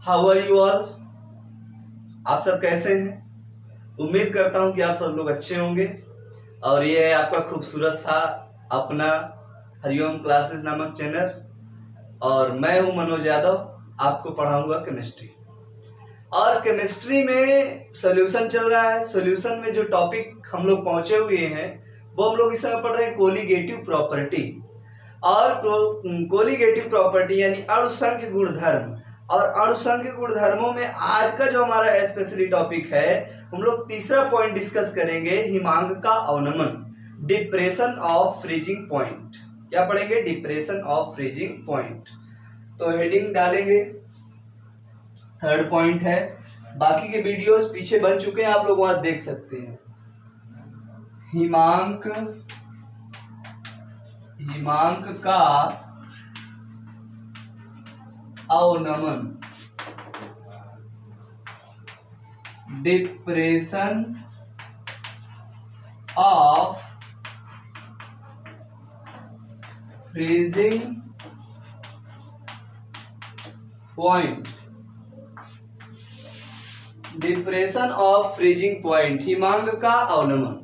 How are you all? आप सब कैसे हैं? उम्मीद करता हूं कि आप सब लोग अच्छे होंगे। और ये है आपका खूबसूरत सा अपना हरिओम क्लासेस नामक चैनल, और मैं हूं मनोज यादव, आपको पढ़ाऊंगा केमिस्ट्री। और केमिस्ट्री में सॉल्यूशन चल रहा है। सॉल्यूशन में जो टॉपिक हम लोग पहुंचे हुए हैं वो हम लोग इस समय पढ़ रहे हैं कोलिगेटिव प्रॉपर्टी। और कोलिगेटिव प्रॉपर्टी यानी अणुसंख्य गुणधर्म। और अणुसंख्य गुणधर्मों में आज का जो हमारा स्पेशली टॉपिक है, हम लोग तीसरा पॉइंट डिस्कस करेंगे, हिमांक का अवनमन, डिप्रेशन ऑफ फ्रीजिंग पॉइंट। क्या पढ़ेंगे? Depression of freezing point. तो हेडिंग डालेंगे, थर्ड पॉइंट है। बाकी के वीडियोस पीछे बन चुके हैं, आप लोग वहां देख सकते हैं। हिमांक का अवनमन, depression of freezing point, depression of freezing point, हिमांक का अवनमन।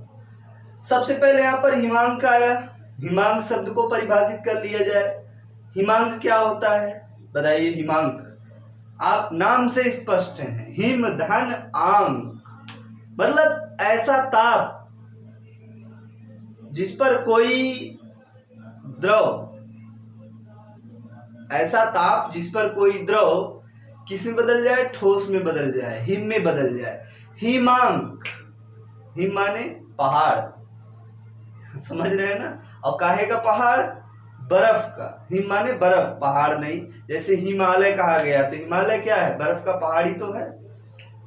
सबसे पहले यहां पर हिमांक आया। हिमांक शब्द को परिभाषित कर लिया जाए। हिमांक क्या होता है बताइए? हिमांक आप नाम से स्पष्ट हैं, हिम धन आंक, मतलब ऐसा ताप जिस पर कोई द्रव, ऐसा ताप जिस पर कोई द्रव किस में बदल जाए? ठोस में बदल जाए, हिम में बदल जाए। हिमांक, हिम माने पहाड़, समझ रहे हैं ना? और काहे का पहाड़? बर्फ का। हिम माने बर्फ, पहाड़ नहीं। जैसे हिमालय कहा गया तो हिमालय क्या है? बर्फ का पहाड़ ही तो है।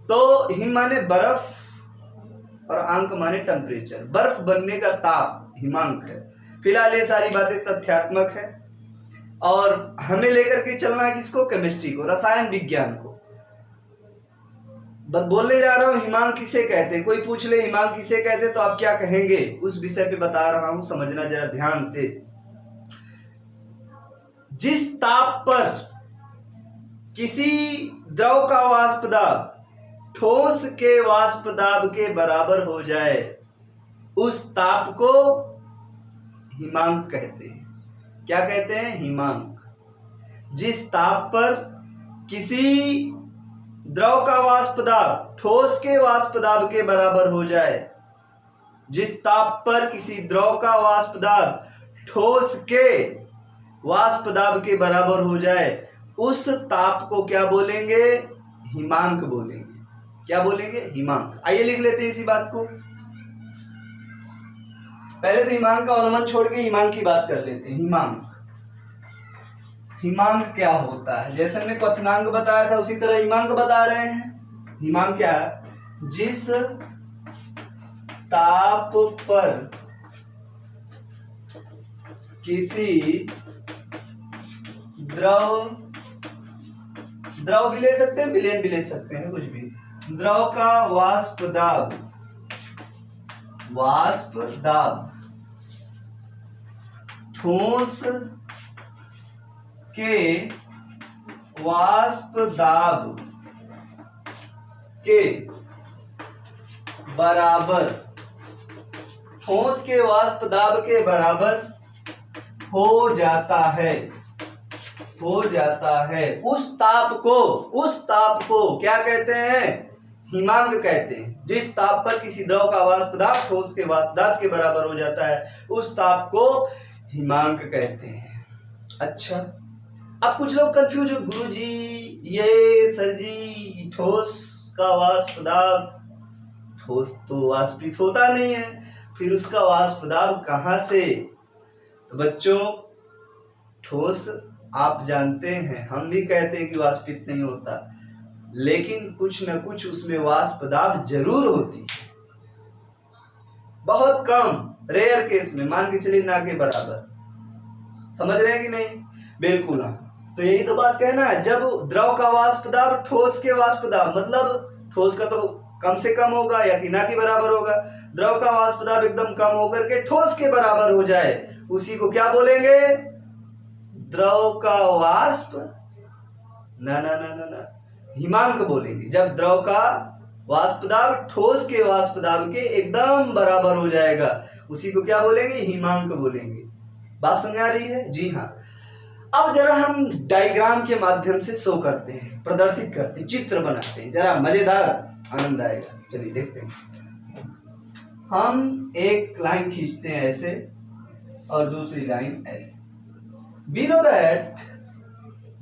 तो हिम माने बर्फ और आंक माने टेम्परेचर, बर्फ बनने का ताप हिमांक है। फिलहाल ये सारी बातें तथ्यात्मक है और हमें लेकर के चलना है किसको? केमिस्ट्री को, रसायन विज्ञान को। बस बोलने जा रहा हूं हिमांक किसे कहते हैं। कोई पूछ ले हिमांक किसे कहते हैं तो आप क्या कहेंगे, उस विषय पे बता रहा हूं, समझना जरा ध्यान से। जिस ताप पर किसी द्रव का वाष्प दाब ठोस के वाष्प दाब के बराबर हो जाए, उस ताप को हिमांक कहते हैं। क्या कहते हैं? हिमांक। जिस ताप पर किसी द्रव का वाष्प दाब ठोस के वाष्प दाब के बराबर हो जाए, जिस ताप पर किसी द्रव का वाष्प दाब ठोस के वाष्प दाब के बराबर हो जाए, उस ताप को क्या बोलेंगे? हिमांक बोलेंगे। क्या बोलेंगे? हिमांक। आइए लिख लेते हैं इसी बात को। पहले तो हिमांक का अनुमान छोड़ के हिमांक की बात कर लेते हैं। हिमांक, हिमांक क्या होता है? जैसे हमने क्वथनांक बताया था उसी तरह हिमांक बता रहे हैं। हिमांक क्या है? जिस ताप पर किसी द्रव भी ले सकते हैं, विलेन भी ले सकते हैं, कुछ भी, द्रव का वाष्प दाब ठोस के वाष्प दाब के बराबर, ठोस के वाष्प दाब के बराबर हो जाता है, उस ताप को क्या कहते हैं? हिमांक कहते हैं। जिस ताप पर किसी द्रव का वाष्प दाब ठोस के वाष्प दाब के बराबर हो जाता है, उस ताप को हिमांक कहते हैं। अच्छा, अब कुछ लोग कंफ्यूज हो, गुरुजी ये सर जी ठोस का वाष्प दाब, ठोस तो वाष्पित होता नहीं है, फिर उसका वाष्प दाब कहां से? तो बच्चों, ठोस आप जानते हैं, हम भी कहते हैं कि वाष्पित नहीं होता, लेकिन कुछ न कुछ उसमें वाष्प दाब जरूर होती है, बहुत कम, रेयर केस में, मान के चलिए ना के बराबर। समझ रहे हैं कि नहीं? बिल्कुल हाँ। तो यही तो बात कहना है, जब द्रव का वाष्प दाब ठोस के वाष्प दाब, मतलब ठोस का तो कम से कम होगा या कि ना के बराबर होगा, द्रव का वाष्प दाब एकदम कम होकर के ठोस के बराबर हो जाए, उसी को क्या बोलेंगे? द्रव का वाष्प ना हिमांक बोलेंगे। जब द्रव का वाष्प दाब ठोस के वाष्प दाब के एकदम बराबर हो जाएगा, उसी को क्या बोलेंगे? हिमांक बोलेंगे। बात समझ आ रही है? जी हाँ। अब जरा हम डायग्राम के माध्यम से शो करते हैं, प्रदर्शित करते हैं, चित्र बनाते हैं, जरा मजेदार आनंद आएगा। चलिए देखते हैं। हम एक लाइन खींचते हैं ऐसे और दूसरी लाइन ऐसे। We know that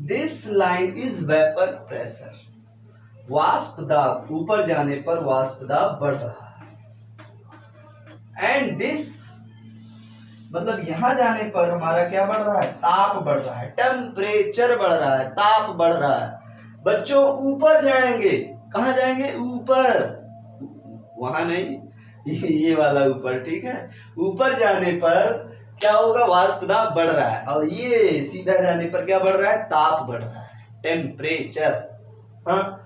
this line is vapor pressure. वाष्प दाब ऊपर जाने पर वाष्प दाब बढ़ रहा है, एंड दिस मतलब यहां जाने पर हमारा क्या बढ़ रहा है? ताप बढ़ रहा है, टेम्परेचर बढ़ रहा है, ताप बढ़ रहा है। बच्चों ऊपर जाएंगे, कहां जाएंगे? ऊपर, वहां नहीं, ये वाला ऊपर, ठीक है। ऊपर जाने पर क्या होगा? वाष्प दाब बढ़ रहा है, और ये सीधा जाने पर क्या बढ़ रहा है? ताप बढ़ रहा है, टेम्परेचर। हाँ,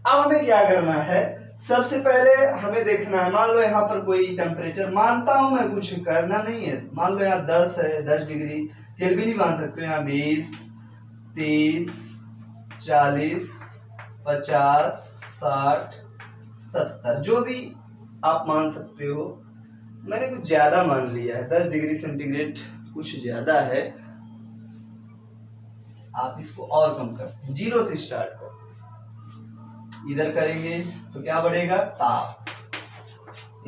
अब हमें क्या करना है? सबसे पहले हमें देखना है, मान लो यहाँ पर कोई टेम्परेचर मानता हूं मैं, कुछ करना नहीं है। मान लो यहाँ 10 है, 10 डिग्री केल्विन ही मान सकते हो। यहाँ 20, 30, 40, 50, 60, 70 जो भी आप मान सकते हो। मैंने कुछ ज्यादा मान लिया है, 10 डिग्री सेंटीग्रेड कुछ ज्यादा है। आप इसको और कम कर, 0 से स्टार्ट कर, इधर करेंगे तो क्या बढ़ेगा? ताप।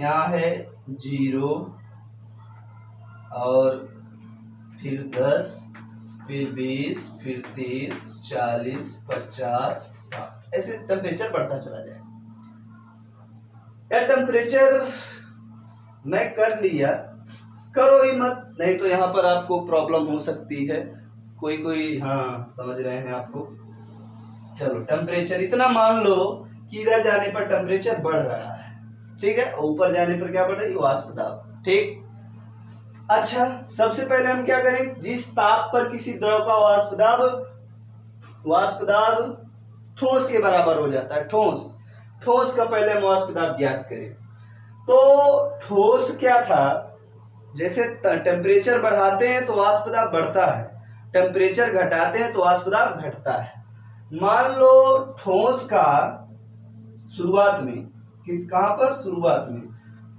यहाँ है 0 और फिर 10, फिर 20, फिर 30, 40, 50, 60, ऐसे टेम्परेचर बढ़ता चला जाएगा। यार टेम्परेचर मैं कर लिया, करो ही मत, नहीं तो यहाँ पर आपको प्रॉब्लम हो सकती है। कोई हाँ समझ रहे हैं आपको। चलो टेम्परेचर इतना मान लो कि इधर जाने पर टेम्परेचर बढ़ रहा है, ठीक है, ऊपर जाने पर क्या बढ़ रही है? वाष्प दाब, ठीक। अच्छा, सबसे पहले हम क्या करें? जिस ताप पर किसी द्रव का वाष्प दाब ठोस के बराबर हो जाता है, ठोस का पहले हम वाष्प दाब ज्ञात करें। तो ठोस क्या था? जैसे टेम्परेचर बढ़ाते हैं तो वाष्प दाब बढ़ता है, टेम्परेचर घटाते हैं तो वाष्प दाब घटता है। मान लो ठोस का शुरुआत में कहां पर? शुरुआत में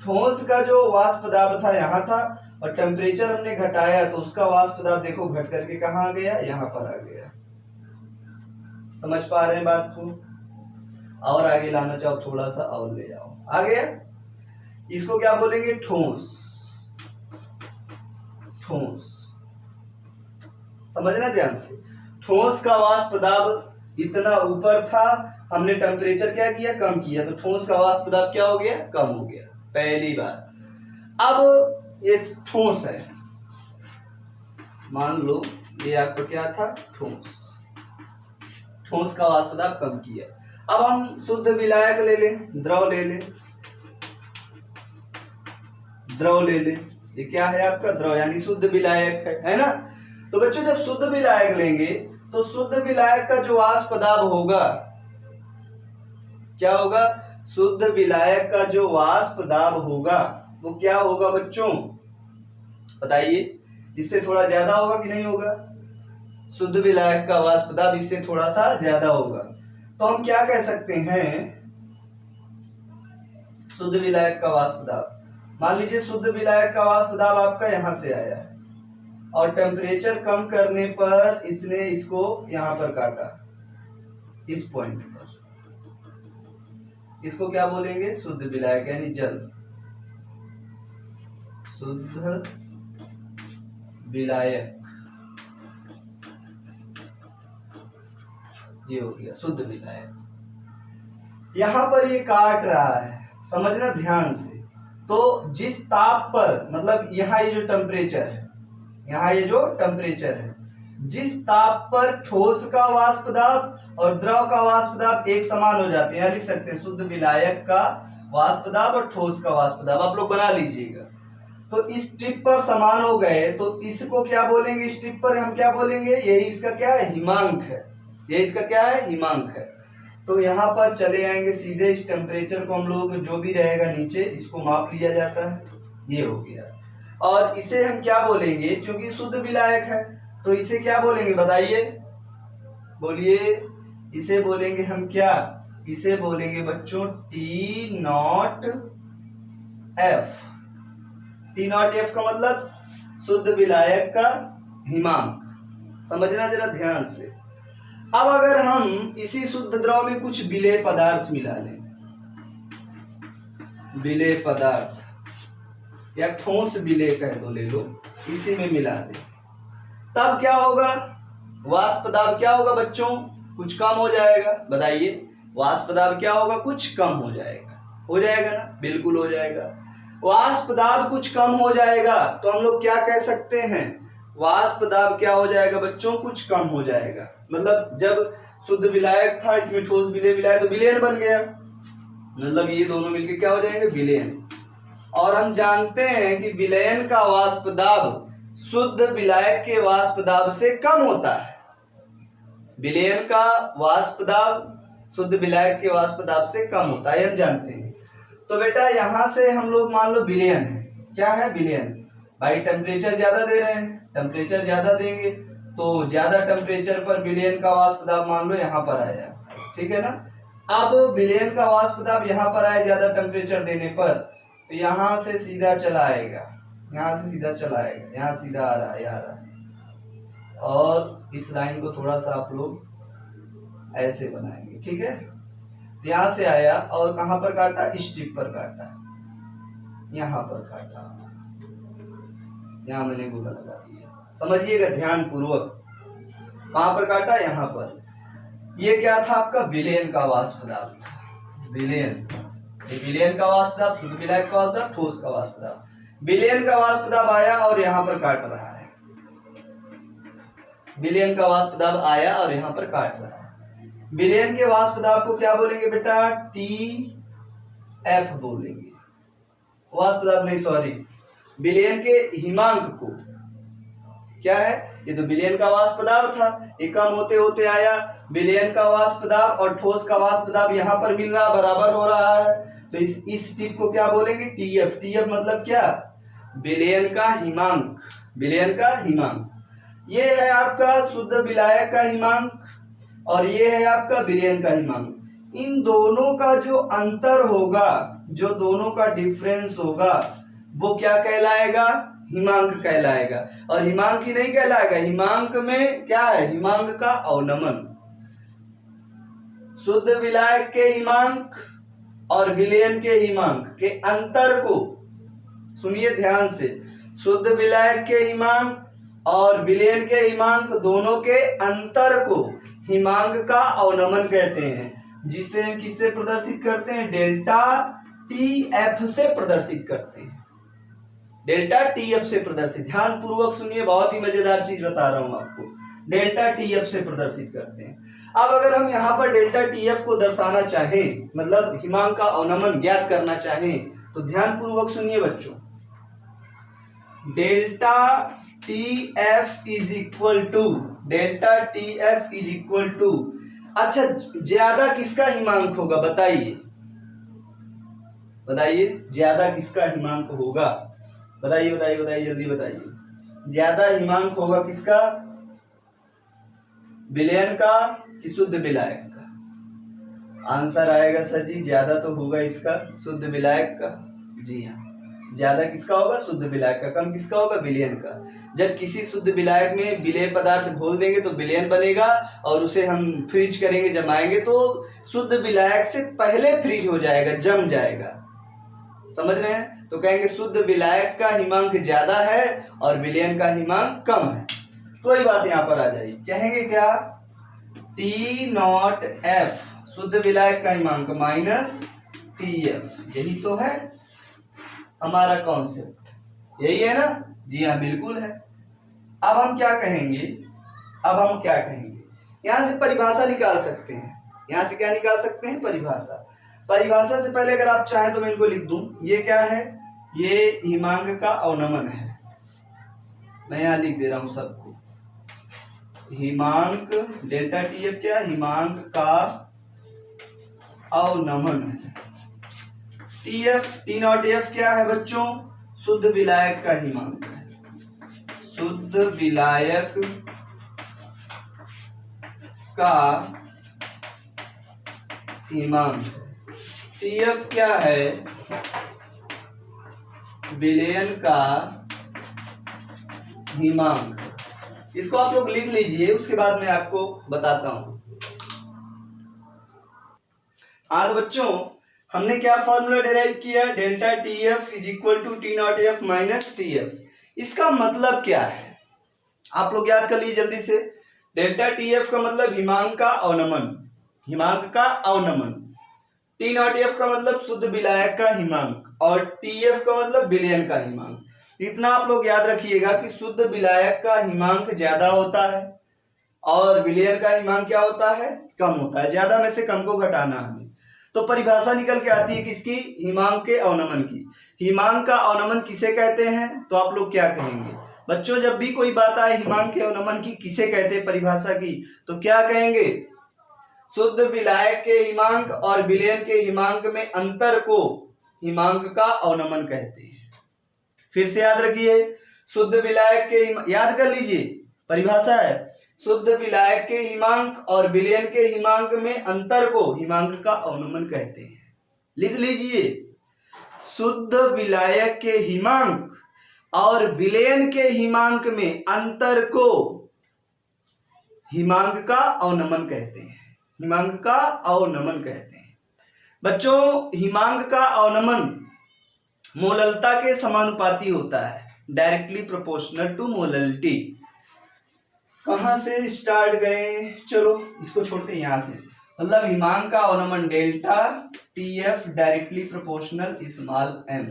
ठोस का जो वाष्प दाब था यहाँ था, और टेम्परेचर हमने घटाया तो उसका वाष्प दाब देखो घट करके कहाँ आ गया? यहाँ पर आ गया। समझ पा रहे हैं बात को? और आगे लाना चाहो थोड़ा सा और ले जाओ, आ गया। इसको क्या बोलेंगे? ठोस। समझना ध्यान से। ठोस का वाष्प दाब इतना ऊपर था, हमने टेम्परेचर क्या किया? कम किया, तो ठोस का वाष्प दाब क्या हो गया? कम हो गया, पहली बात। अब ये ठोस है, मान लो ये आपका क्या था? ठोस का वाष्प दाब कम किया। अब हम शुद्ध विलायक ले लें, द्रव ले लें। ये क्या है आपका? द्रव, यानी शुद्ध विलायक है ना। तो बच्चों जब शुद्ध विलायक लेंगे तो शुद्ध विलायक का जो वाष्प दाब होगा क्या होगा? शुद्ध विलायक का जो वाष्प दाब होगा वो क्या होगा बच्चों? बताइए, इससे थोड़ा ज्यादा होगा कि नहीं होगा? शुद्ध विलायक का वाष्प दाब इससे थोड़ा सा ज्यादा होगा। तो हम क्या कह सकते हैं? शुद्ध विलायक का वाष्प दाब, मान लीजिए शुद्ध विलायक का वाष्प दाब आपका यहां से आया है, और टेम्परेचर कम करने पर इसने इसको यहां पर काटा, इस पॉइंट पर। इसको क्या बोलेंगे? शुद्ध विलायक यानी जल। शुद्ध विलायक, ये हो गया शुद्ध विलायक। यहां पर ये काट रहा है, समझना ध्यान से। तो जिस ताप पर, मतलब यहाँ ये जो टेम्परेचर है, जिस ताप पर ठोस का वाष्प दाब और द्रव का वाष्प दाब एक समान हो जाते हैं, लिख सकते हैं शुद्ध विलायक का वाष्प दाब और ठोस का वाष्प दाब, आप लोग बना लीजिएगा। तो इस टिप पर समान हो गए तो इसको क्या बोलेंगे? इस टिप पर हम क्या बोलेंगे? यही इसका क्या है? हिमांक है। ये इसका क्या है? हिमांक है। तो यहाँ पर चले आएंगे सीधे, इस टेम्परेचर को हम लोग जो भी रहेगा नीचे इसको माप लिया जाता है, ये हो गया। और इसे हम क्या बोलेंगे? क्योंकि शुद्ध विलायक है तो इसे क्या बोलेंगे? बताइए, बोलिए। इसे बोलेंगे हम क्या, इसे बोलेंगे बच्चों T not F. T not F का मतलब शुद्ध विलायक का हिमांक, समझना जरा ध्यान से। अब अगर हम इसी शुद्ध द्रव में कुछ विलेय पदार्थ मिला लें, विलेय पदार्थ या ठोस विलेय कह दो, ले लो, इसी में मिला दे, तब क्या होगा, वाष्प दाब क्या होगा बच्चों, कुछ कम हो जाएगा। बताइए, वाष्प दाब क्या होगा, कुछ कम हो जाएगा ना, बिल्कुल हो जाएगा। वाष्प दाब कुछ कम हो जाएगा तो हम लोग क्या कह सकते हैं, वाष्प दाब क्या हो जाएगा बच्चों, कुछ कम हो जाएगा। मतलब जब शुद्ध विलायक था, इसमें ठोस विलेय मिलाया तो विलेयन बन गया, मतलब ये दोनों मिलके क्या हो जाएंगे, विलेयन। और हम जानते हैं कि विलयन का वाष्प दाब शुद्ध विलायक के वाष्प दाब से कम होता है। विलयन का वाष्प दाब शुद्ध विलायक के वाष्प दाब से कम होता है, हम जानते हैं। तो बेटा यहां से हम लोग मान लो विलयन है, क्या है विलयन, भाई टेम्परेचर ज्यादा दे रहे हैं, टेम्परेचर ज्यादा देंगे तो ज्यादा टेम्परेचर पर विलयन का वाष्प दाब मान लो यहाँ पर आया, ठीक है ना। अब विलयन का वाष्प दाब यहाँ पर आया ज्यादा टेम्परेचर देने पर, तो यहाँ से सीधा चला आएगा, यहाँ से सीधा चला आएगा, यहाँ सीधा आ रहा है, आ रहा है। और इस लाइन को थोड़ा सा आप लोग ऐसे बनाएंगे, ठीक है। यहाँ से आया और कहाँ पर काटा, इस टिप पर काटा, यहाँ पर काटा, यहाँ मैंने गोला लगा दिया, समझिएगा ध्यान पूर्वक। कहाँ पर काटा, यहाँ पर। ये क्या था आपका, विलयन का वाष्प दाब था, विलयन। विलयन का वाष्प दाब, शुद्ध विलायक का वाष्प दाब, ठोस का वाष्प दाब। विलयन का वाष्प दाब आया और यहाँ पर काट रहा है, विलयन का वाष्प दाब आया और यहाँ पर काट रहा है। विलयन के वाष्प दाब को क्या बोलेंगे बेटा, टी एफ बोलेंगे, वाष्प दाब नहीं, सॉरी, विलयन के हिमांक को क्या है, ये तो विलयन का वाष्प दाब था, ये कम होते होते आया, विलयन का वाष्प दाब और ठोस का वाष्प दाब यहाँ पर मिल रहा, बराबर हो रहा है, तो इस टिप को क्या बोलेंगे, टीएफ। टीएफ मतलब क्या, विलयन का हिमांक, विलयन का हिमांक। ये है आपका शुद्ध विलायक का हिमांक और ये है आपका विलयन का हिमांक। इन दोनों का जो अंतर होगा, जो दोनों का डिफरेंस होगा, वो क्या कहलाएगा, हिमांक कहलाएगा। और हिमांक ही नहीं कहलाएगा, हिमांक में क्या है, हिमांक का अवनमन। शुद्ध विलायक के हिमांक और विलयन के हिमांक के अंतर को सुनिए ध्यान से, शुद्ध विलायक के हिमांक और विलयन के हिमांक दोनों के अंतर को हिमांक का अवनमन कहते हैं, जिसे हम किससे प्रदर्शित करते हैं, डेल्टा टी एफ से प्रदर्शित करते हैं, डेल्टा टी एफ से प्रदर्शित। ध्यान पूर्वक सुनिए, बहुत ही मजेदार चीज बता रहा हूं आपको, डेल्टा टी एफ से प्रदर्शित करते हैं। अब अगर हम यहाँ पर डेल्टा टी एफ को दर्शाना चाहें, मतलब हिमांक का अवनमन ज्ञात करना चाहें, तो ध्यान पूर्वक सुनिए बच्चों, delta T F is equal to, delta T F is equal to, अच्छा ज्यादा किसका हिमांक होगा, बताइए बताइए, ज्यादा किसका हिमांक होगा, बताइए बताइए बताइए, जल्दी बताइए, ज्यादा हिमांक होगा किसका, विलयन का कि शुद्ध विलायक का। आंसर आएगा सर जी, ज्यादा तो होगा इसका, शुद्ध विलायक का। जी हाँ, ज्यादा किसका होगा, शुद्ध विलायक का, कम किसका होगा, विलयन का। जब किसी शुद्ध विलायक में विलेय पदार्थ घोल देंगे तो विलयन बनेगा और उसे हम फ्रीज करेंगे, जमाएंगे तो शुद्ध विलायक से पहले फ्रीज हो जाएगा, जम जाएगा, समझ रहे हैं। तो कहेंगे शुद्ध विलायक का हिमांक ज्यादा है और विलयन का हिमांक कम है। कोई बात यहाँ पर आ जाएगी, कहेंगे क्या, टी नॉट एफ शुद्ध विलायक का हिमांक माइनस टी एफ, यही तो है हमारा कॉन्सेप्ट, यही है ना। जी हाँ बिल्कुल है। अब हम क्या कहेंगे, अब हम क्या कहेंगे, यहां से परिभाषा निकाल सकते हैं, यहां से क्या निकाल सकते हैं, परिभाषा। परिभाषा से पहले अगर आप चाहें तो मैं इनको लिख दूं, ये क्या है, ये हिमांक का अवनमन है, मैं यहां लिख दे रहा हूं सबको, हिमांक डेल्टा टी एफ क्या, हिमांक का अवनमन है। T F T not F क्या है बच्चों, शुद्ध विलायक का हिमांक है, शुद्ध विलायक का हिमांक। टीएफ क्या है? विलयन का हिमांक। इसको आप लोग लिख लीजिए, उसके बाद मैं आपको बताता हूं। तो बच्चों हमने क्या फॉर्मूला डिराइव किया? Delta T F is equal to T not F minus T F. इसका मतलब क्या है आप लोग याद कर लीजिए जल्दी से। डेल्टा टी एफ का मतलब हिमांक का अवनमन, हिमांक का अवनमन। टी नॉट एफ का मतलब शुद्ध विलायक का हिमांक, और टी एफ का मतलब विलयन का हिमांक। इतना आप लोग याद रखिएगा कि शुद्ध विलायक का हिमांक ज्यादा होता है और विलयन का हिमांक क्या होता है? कम होता है। ज्यादा में से कम को घटाना हमें। तो परिभाषा निकल के आती है किसकी? हिमांक के अवनमन की। हिमांक का अवनमन किसे कहते हैं? तो आप लोग क्या कहेंगे बच्चों? जब भी कोई बात आए हिमांक के अवनमन की किसे कहते हैं परिभाषा की, तो क्या कहेंगे? शुद्ध विलायक के हिमांक और विलयन के हिमांक में अंतर को हिमांक का अवनमन कहते हैं। फिर से याद रखिए, शुद्ध विलायक के याद कर लीजिए परिभाषा है, शुद्ध विलायक के हिमांक और विलयन के हिमांक में अंतर को हिमांक का अवनमन कहते हैं। लिख लीजिए, शुद्ध विलायक के हिमांक और विलयन के हिमांक में अंतर को हिमांक का अवनमन कहते हैं। हिमांक का अवनमन कहते हैं। बच्चों हिमांक का अवनमन मोललता के समानुपाती होता है, डायरेक्टली प्रोपोर्शनल टू मोललिटी। कहां से स्टार्ट करें? चलो इसको छोड़ते हैं यहां से। मतलब हिमांक का अवनमन delta T F directly proportional small M.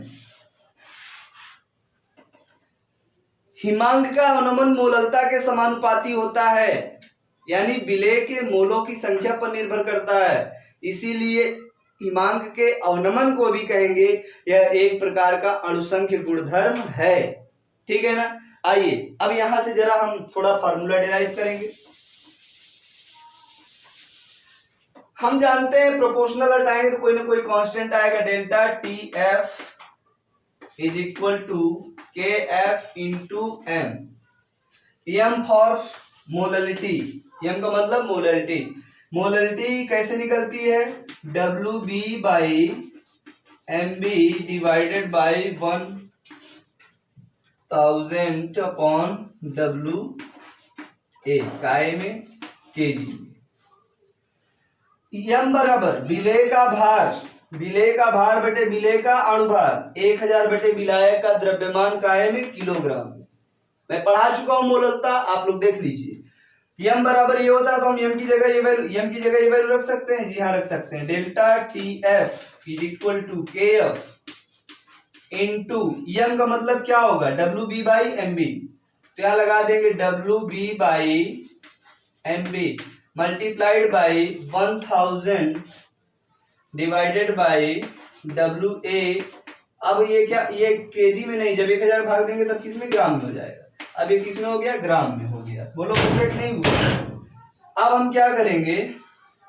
हिमांक का अवनमन मोललता के समानुपाती होता है, यानी विलेय के मोलों की संख्या पर निर्भर करता है। इसीलिए हिमांक के अवनमन को भी कहेंगे यह एक प्रकार का अणुसंख्य गुणधर्म है। ठीक है ना? आइए अब यहां से जरा हम थोड़ा फार्मूला डिराइव करेंगे। हम जानते हैं प्रोपोर्शनल हटाएंगे तो कोई ना कोई कांस्टेंट आएगा। Delta T F is equal to K F into M. M for molality, M का मतलब मोललिटी। मोललिटी कैसे निकलती है? W B by M B divided by 1000 upon W A, काय में केजी। एम बराबर विलेय का भार, विलेय का भार बटे विलेय का अणुभार 1000 बटे विलायक का द्रव्यमान काय में किलोग्राम में। मैं पढ़ा चुका हूं मोललता, आप लोग देख लीजिए। यम बराबर ये होता है तो हम यम की जगह ये वैल्यू रख सकते हैं। जी हाँ रख सकते हैं। Delta T F is equal to K F into m का मतलब क्या होगा? W B by M B. तो यहाँ लगा देंगे W B by M B multiplied by 1000 divided by W A. अब ये क्या, ये केजी में नहीं, जब 1000 भाग देंगे तब किस में? ग्राम में हो जाएगा। अब ये किस में हो गया? ग्राम में हो गया। बोलो कम्प्लीट नहीं हुआ। अब हम क्या करेंगे,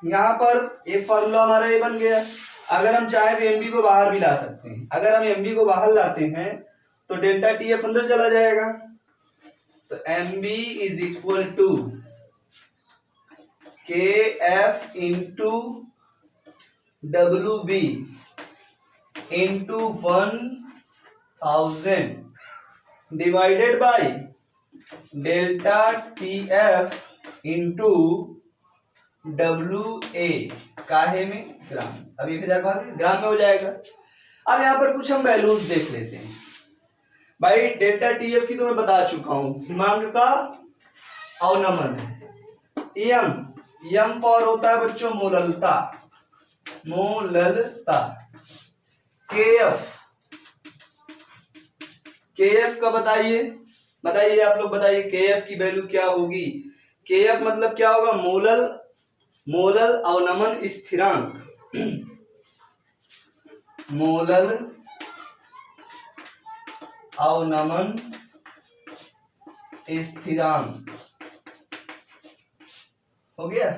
यहाँ पर एक फॉर्मूला हमारा ये बन गया। अगर हम चाहें तो एमबी को बाहर भी ला सकते हैं। अगर हम एमबी को बाहर लाते हैं तो डेल्टा टी एफ अंदर चला जाएगा। तो MB is equal to K F into W B into 1000 divided by delta T F into W A, काहे में? ग्राम। अब 1000 भाग ग्राम में हो जाएगा। अब यहाँ पर कुछ हम वैल्यूज देख लेते हैं। भाई डेल्टा टी एफ की तो मैं बता चुका हूं, हिमांक का अवनमन है। यम फॉर होता है बच्चों मोललता, मोललता। के एफ का बताइए आप लोग बताइए के एफ की वैल्यू क्या होगी? के एफ मतलब क्या होगा? मोलल अवनमन स्थिरांक। मोलल अवनमन स्थिरांक हो गया।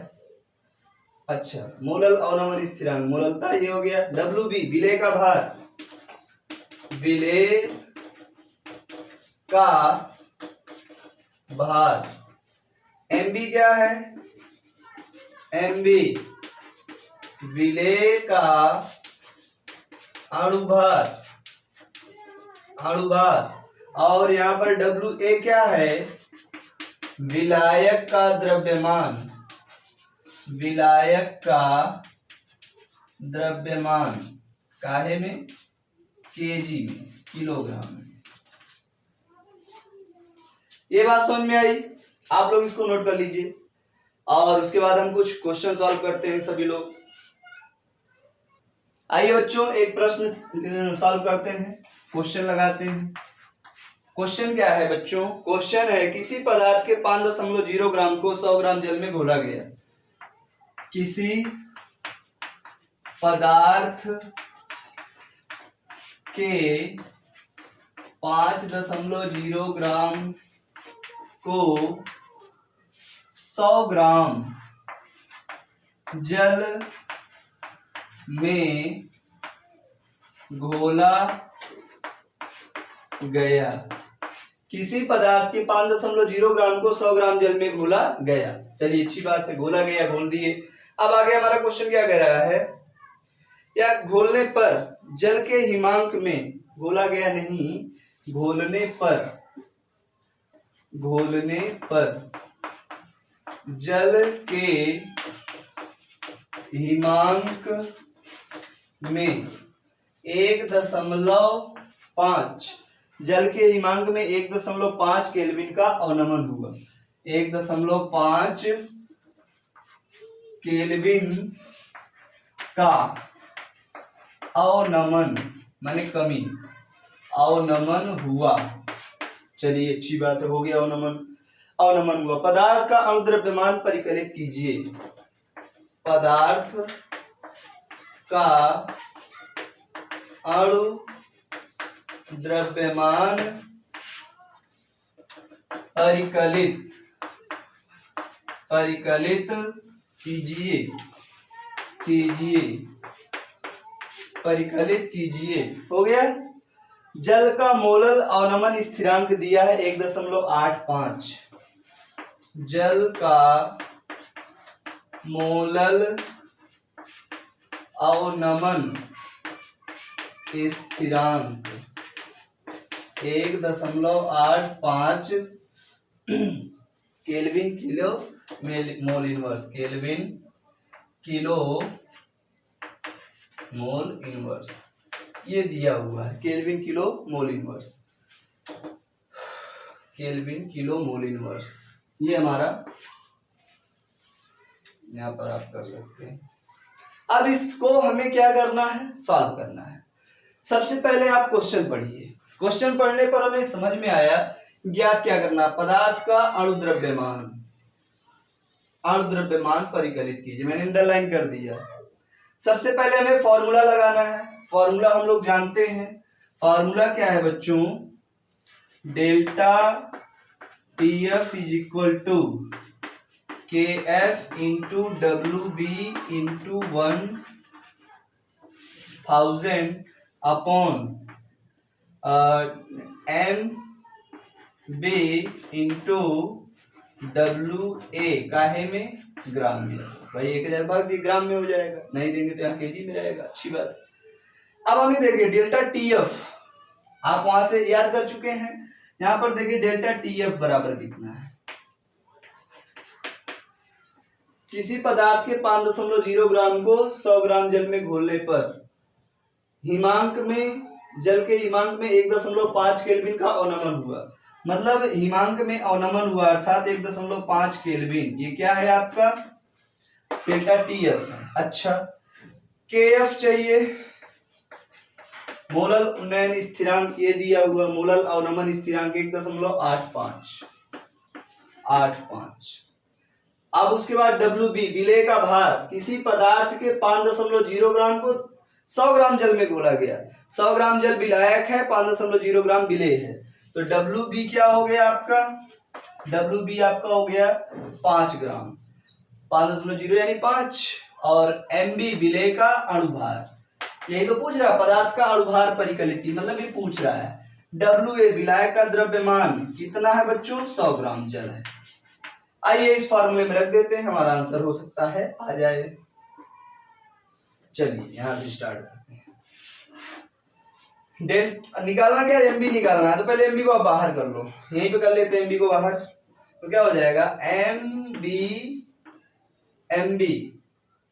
अच्छा, मोलल अवनमन स्थिरांक, मोललता ये हो गया। डब्ल्यू बी विलेय का भार, विलेय का भार। एमबी क्या है? एमबी विलेय का अणुभार और यहाँ पर WA क्या है, विलायक का द्रव्यमान, विलायक का द्रव्यमान काहे में, केजी में, किलोग्राम में। ये बात समझ में आई, आप लोग इसको नोट कर लीजिए और उसके बाद हम कुछ क्वेश्चन सॉल्व करते हैं सभी लोग। आइए बच्चों एक प्रश्न सॉल्व करते हैं, क्वेश्चन लगाते हैं। क्वेश्चन क्या है बच्चों, क्वेश्चन है किसी पदार्थ के 5.0 ग्राम को 100 ग्राम जल में घोला गया। किसी पदार्थ के 5.0 ग्राम को 100 ग्राम जल में घोला गया। किसी पदार्थ के 5.0 ग्राम को 100 ग्राम जल में घोला गया। चलिए अच्छी बात है, घोला गया, घोल दिए। अब आगे हमारा क्वेश्चन क्या कह रहा है, या घोलने पर जल के हिमांक में, घोला गया नहीं, घोलने पर जल के हिमांक में 1.5, जल के हिमांक में 1.5 केल्विन का अवनमन हुआ। 1.5 केल्विन का अवनमन माने कमी, अवनमन हुआ। चलिए अच्छी बात है, हो गया अवनमन हुआ। पदार्थ का अणुद्रव्यमान परिकलित कीजिए। पदार्थ का अणुद्रव्यमान परिकलित कीजिए। हो गया। जल का मोलल अवनमन स्थिरांक दिया है 1.85। जल का मोलल अवनमन स्थिरांक 1.85 kelvin kilo mole inverse, kelvin kilo mole inverse, ये दिया हुआ है। Kelvin kilo mole inverse, kelvin kilo mole inverse, ये हमारा यहां पर आप कर सकते हैं। अब इसको हमें क्या करना है, सॉल्व करना है। सबसे पहले आप क्वेश्चन पढ़िए। क्वेश्चन पढ़ने पर हमें समझ में आया ज्ञात क्या करना, पदार्थ का अणुद्रव्यमान परिकलित कीजिए। मैंने अंडरलाइन कर दिया। सबसे पहले हमें फॉर्मूला लगाना है। फॉर्मूला हम लोग जानते हैं। फॉर्मूला क्या है बच्चों, delta TF is equal to KF into WB into 1000 upon MB into WA काहे में, ग्राम में। भाई 1000 भाग दिए ग्राम में हो जाएगा, नहीं देंगे तो यहाँ केजी में रहेगा। अच्छी बात है। अब हमें देखिए डेल्टा TF, आप वहां से याद कर चुके हैं। यहां पर देखिए डेल्टा TF बराबर कितना है। किसी पदार्थ के 5.0 ग्राम को 100 ग्राम जल में घोलने पर हिमांक में, जल के हिमांक में 1.5 केल्विन का अवनमन हुआ। मतलब हिमांक में अवनमन हुआ अर्थात 1.5 केल्विन। ये क्या है आपका डेल्टा TF। अच्छा, KF चाहिए, मोलल उन्नयन स्थिरांक ये दिया हुआ, मोलल अवनमन स्थिरांक 1.85। अब उसके बाद WB विलेय का भार। किसी पदार्थ के 5.0 ग्राम को 100 ग्राम जल में घोला गया। 100 ग्राम जल विलायक है, 5.0 ग्राम विलेय है, तो WB क्या हो गया आपका, WB आपका हो गया 5 ग्राम, 5.0 यानी 5, और MB विलेय का अणुभार। यही तो पूछ रहा है, पदार्थ का अणुभार परिकलित, मतलब ये पूछ रहा है। WA विलायक का द्रव्यमान कितना है बच्चों, 100 ग्राम जल है। आइए इस फॉर्मूले में रख देते हैं, हमारा आंसर हो सकता है आ जाए। चलिए यहाँ से स्टार्ट करते हैं। डेल निकालना क्या है, एमबी निकालना है, तो पहले एमबी को आप बाहर कर लो, यहीं पे कर लेते हैं एमबी को बाहर। तो क्या हो जाएगा, MB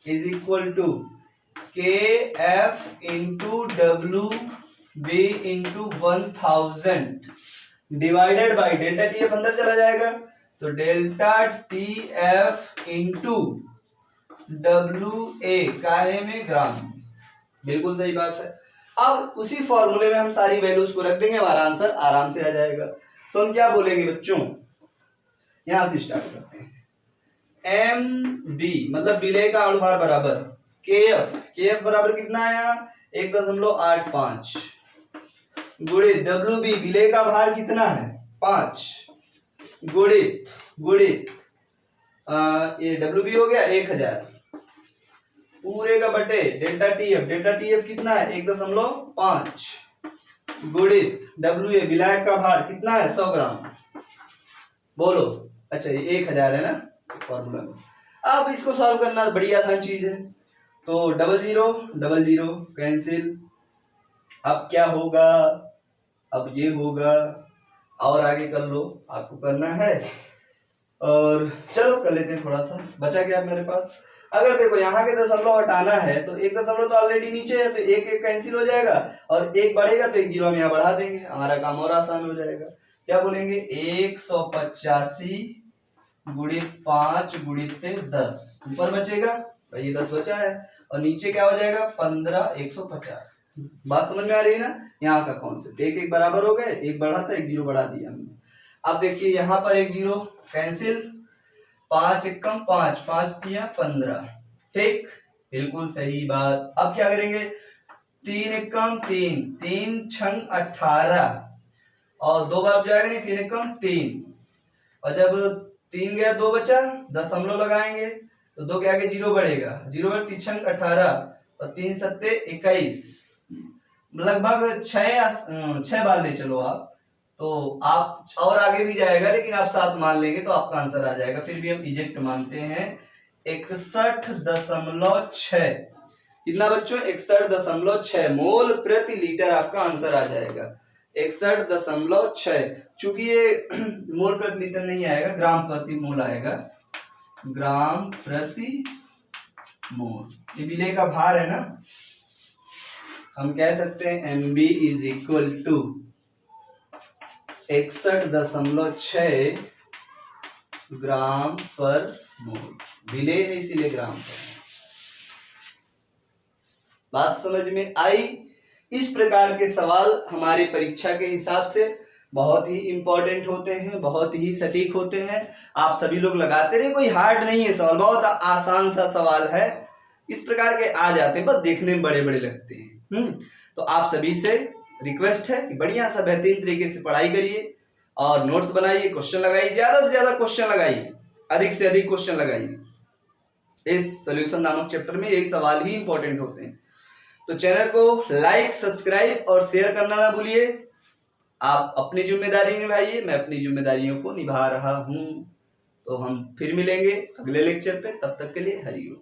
is equal to K F into W B into 1000 divided by delta T F अंदर चला जाएगा, तो delta T F into W A काहे में, ग्राम में। बिल्कुल सही बात है। अब उसी फॉर्मूले में हम सारी वैल्यूज को रख देंगे, हमारा आंसर आराम से आ जाएगा। तो हम क्या बोलेंगे बच्चों, यहां से स्टार्ट करते हैं। एम बी मतलब विलय का अनुभार बराबर के एफ बराबर कितना आया, 1.85 गुणित डब्ल्यू बी विलय का भार कितना है 5 गुणित ये डब्ल्यू बी हो गया 1000 पूरे का बटे डेल्टा टी एफ कितना है 1.5 गुणित डब्ल्यू ए विलायक का भार कितना है 100 ग्राम। बोलो, अच्छा ये 1000 है ना फॉर्मूला में। अब इसको सॉल्व करना बड़ी आसान चीज है, तो डबल जीरो कैंसिल। अब क्या होगा, अब ये होगा, और आगे कर लो, आपको करना है। और चलो कर लेते हैं, थोड़ा सा बचा क्या मेरे पास। अगर देखो यहाँ के दशमलव हटाना है तो एक दशमलव तो ऑलरेडी नीचे है, तो एक कैंसिल हो जाएगा और एक बढ़ेगा तो एक जीरो हम यहाँ बढ़ा देंगे, हमारा काम और आसान हो जाएगा। क्या बोलेंगे, 185 गुणित 5 गुणित 10 ऊपर बचेगा, भाई ये 10 बचा है, और नीचे क्या हो जाएगा 15 150। बात समझ में आ रही है ना, यहाँ का कॉन्सेप्ट। एक बराबर हो गए, एक बढ़ा था एक जीरो बढ़ा दिया हमने। अब देखिए यहाँ पर एक जीरो कैंसिल, 5 एकम 5 दिया 15, ठीक, बिल्कुल सही बात। अब क्या करेंगे, 3 एकम 3 छंग 18 और 2 बार जाएगा नहीं, 3 एकम 3, और जब 3 गया 2 बचा, दशमलव लगाएंगे तो 2 के आगे जीरो बढ़ेगा, 0 पर 3 छंग 18 और 3 सत्ते 21, लगभग 6 बार ले चलो आप, तो आप और आगे भी जाएगा, लेकिन आप 7 मान लेंगे तो आपका आंसर आ जाएगा। फिर भी हम इजेक्ट मानते हैं 61.6, कितना बच्चों 61.6 मोल प्रति लीटर आपका आंसर आ जाएगा, 61.6। चूंकि ये मोल प्रति लीटर नहीं आएगा, ग्राम प्रति मोल आएगा, ग्राम प्रति मोल। ये विलय का भार है ना, हम कह सकते हैं M B is equal to 61.6 gram per mole, विलय है इसीलिए ग्राम पर। बात समझ में आई। इस प्रकार के सवाल हमारी परीक्षा के हिसाब से बहुत ही इंपॉर्टेंट होते हैं, बहुत ही सटीक होते हैं। आप सभी लोग लगाते रहे, कोई हार्ड नहीं है सवाल, बहुत आसान सा सवाल है। इस प्रकार के आ जाते हैं, बस देखने में बड़े बड़े लगते हैं। तो आप सभी से रिक्वेस्ट है कि बढ़िया सा बेहतरीन तरीके से पढ़ाई करिए और नोट्स बनाइए, क्वेश्चन लगाइए, ज्यादा से ज्यादा क्वेश्चन लगाइए, अधिक से अधिक क्वेश्चन लगाइए। इस सॉल्यूशन नामक चैप्टर में यही सवाल ही इंपॉर्टेंट होते हैं। तो चैनल को लाइक, सब्सक्राइब और शेयर करना ना भूलिए। आप अपनी जिम्मेदारी निभाइए, मैं अपनी जिम्मेदारियों को निभा रहा हूं। तो हम फिर मिलेंगे अगले लेक्चर पे, तब तक के लिए हरिओम।